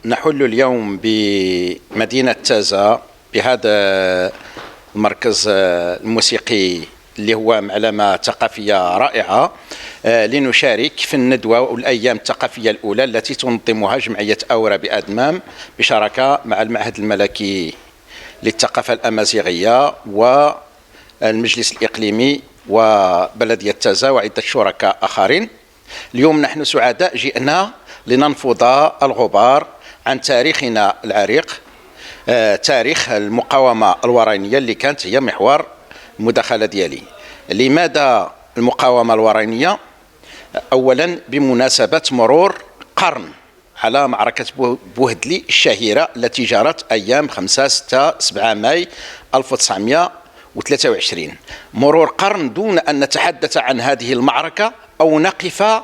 نحل اليوم بمدينة تازة بهذا المركز الموسيقي اللي هو معلمة ثقافية رائعة لنشارك في الندوة والأيام الثقافية الأولى التي تنظمها جمعية أورا بأدمام بشراكة مع المعهد الملكي للثقافة الأمازيغية والمجلس الإقليمي وبلدية تازة وعدة شركاء آخرين. اليوم نحن سعداء جئنا لننفض الغبار عن تاريخنا العريق، تاريخ المقاومة الورانية اللي كانت هي محور المداخلة ديالي. لماذا المقاومة الورانية؟ أولا بمناسبة مرور قرن على معركة بوهدلي الشهيرة التي جرت أيام 5-6-7 ماي 1923. مرور قرن دون أن نتحدث عن هذه المعركة أو نقف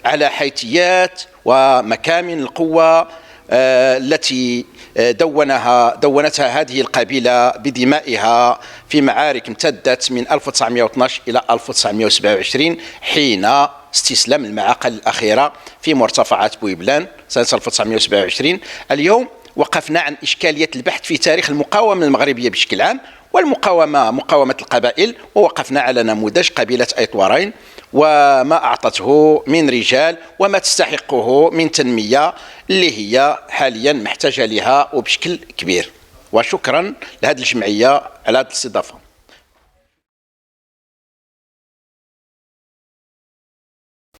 على حيثيات ومكامن القوة التي دونتها هذه القبيلة بدمائها في معارك امتدت من 1912 إلى 1927 حين استسلام المعاقل الأخيرة في مرتفعات بويبلان سنة 1927. اليوم وقفنا عن إشكالية البحث في تاريخ المقاومة المغربية بشكل عام مقاومة القبائل، ووقفنا على نموذج قبيلة أيطوارين وما أعطته من رجال وما تستحقه من تنمية اللي هي حاليا محتاجة لها وبشكل كبير. وشكرا لهذه الجمعية على هذه الاستضافة.